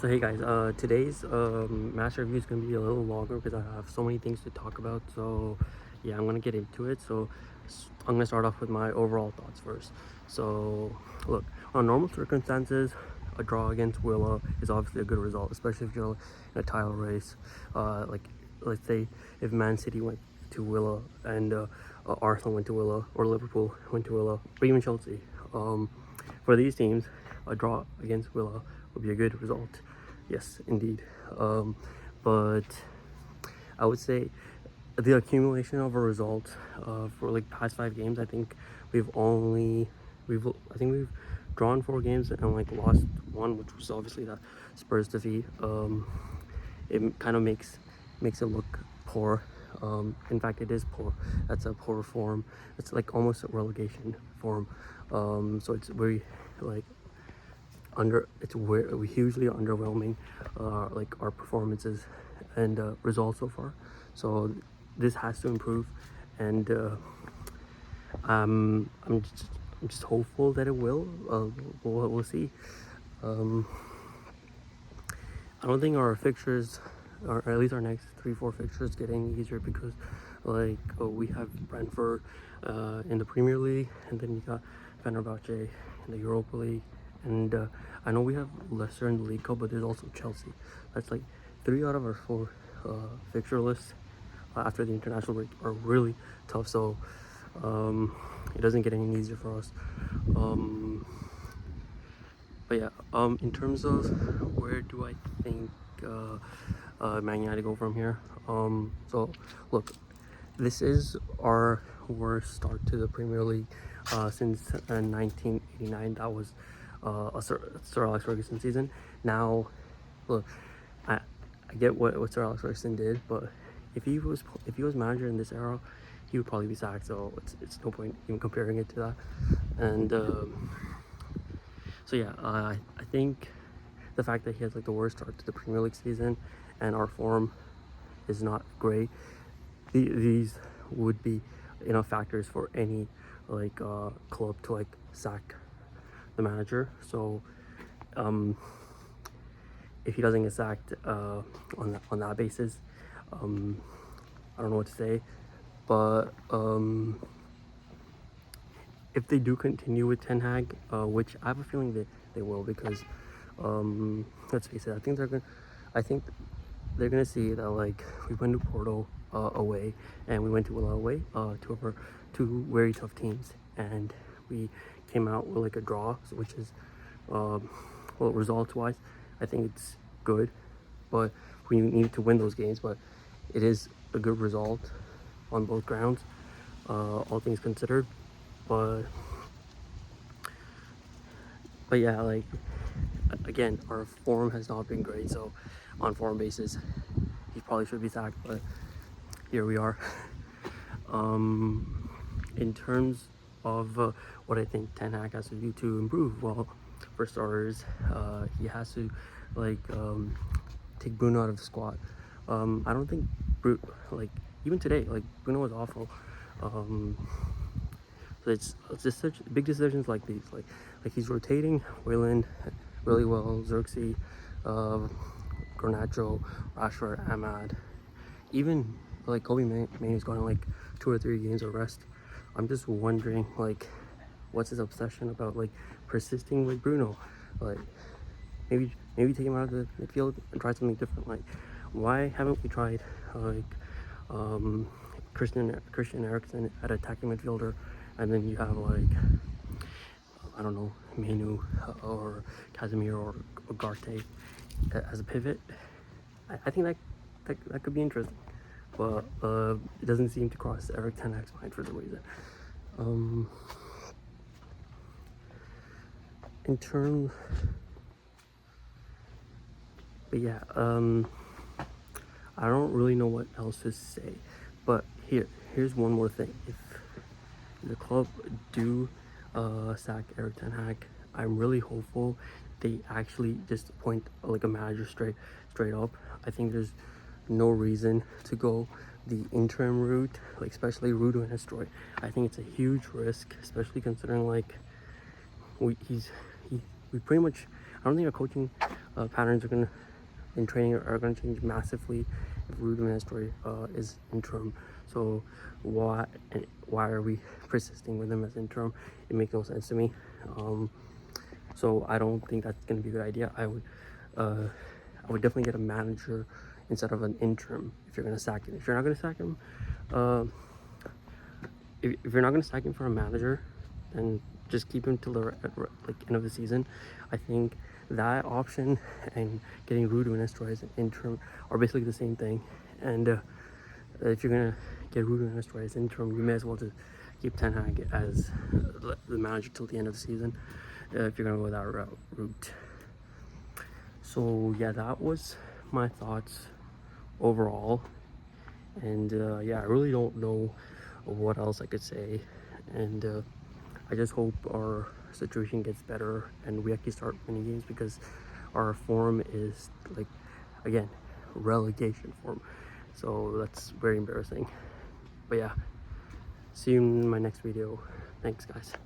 So hey guys, today's match review is gonna be a little longer because I have so many things to talk about. So yeah, I'm gonna get into it. I'm gonna start off with my overall thoughts first. So look, on normal circumstances, a draw against Villa is obviously a good result, especially if you're in a title race. Like let's say if Man City went to Villa and Arsenal went to Villa, or Liverpool went to Villa, or even Chelsea. For these teams, a draw against Villa would be a good result. Yes, indeed. But I would say the accumulation of a result for like past 5 games, I think we've drawn 4 games and like lost one, which was obviously that Spurs defeat. It kind of makes it look poor. In fact, it is poor. That's a poor form. It's like almost a relegation form. So it's very like it's hugely underwhelming, like our performances and results so far. So this has to improve, and I'm just hopeful that it will. We'll see. um, I don't think our fixtures, or at least our next 3-4 fixtures, get any easier because we have Brentford in the Premier League, and then you got Fenerbahce in the Europa League, and I know we have Leicester in the League Cup, but there's also Chelsea. That's like 3 out of our 4 fixture lists after the international break are really tough. So it doesn't get any easier for us. But yeah, in terms of where do I think Man United go from here? So look, this is our worst start to the Premier League since 1989. That was a Sir Alex Ferguson season. Now, look, I get what Sir Alex Ferguson did, but if he was manager in this era, he would probably be sacked. So it's no point even comparing it to that. And so yeah, I think the fact that he has like the worst start to the Premier League season and our form is not great, these would be enough factors for any club to like sack the manager. So if he doesn't get sacked on that basis, I don't know what to say. But if they do continue with Ten Hag, which I have a feeling that they will, because let's face it, I think they're gonna see that like we went to Porto away, and we went to Villa away, two very tough teams, and we came out with like a draw, which is results wise, I think it's good, but we need to win those games. But it is a good result on both grounds, all things considered. But yeah, like again, our form has not been great. So on form basis, he probably should be sacked. But here we are. In terms of what I think Ten Hag has to do to improve, well, for starters, he has to take Bruno out of the squad. I don't think even today, like Bruno was awful. It's just such big decisions like these, like he's rotating Wayland really well, Xerxes, Garnacho, Rashford, Ahmad, even like Kobe Mainoo's gone like 2 or 3 games of rest. I'm just wondering like what's his obsession about like persisting with Bruno. Like maybe take him out of the midfield and try something different. Like why haven't we tried Christian Eriksen at attacking midfielder, and then you have like I don't know, Mainoo or Casemiro or Ugarte as a pivot. I think that could be interesting, but it doesn't seem to cross Eric Ten Hag's mind for some reason. In terms, but yeah, I don't really know what else to say. But here's one more thing. If the club do sack Eric Ten Hag, I'm really hopeful they actually just appoint like a manager straight up. I think there's no reason to go the interim route, like especially Rudo and Destroy. I think it's a huge risk, especially considering like we pretty much, I don't think our coaching patterns in training are going to change massively if Ruud Van Nistelrooy is interim. So why are we persisting with him as interim? It makes no sense to me. So I don't think that's going to be a good idea. I would definitely get a manager instead of an interim if you're going to sack him. If you're not going to sack him, if you're not going to sack him for a manager, then just keep him till the end of the season. I think that option and getting Ruud Van Nistelrooy as an interim are basically the same thing. And if you're gonna get Ruud Van Nistelrooy as interim, you may as well just keep Ten Hag as the manager till the end of the season if you're gonna go that route. So yeah, that was my thoughts overall. And yeah, I really don't know what else I could say. And I just hope our situation gets better and we actually start winning games, because our form is like, again, relegation form. So that's very embarrassing. But yeah, see you in my next video. Thanks, guys.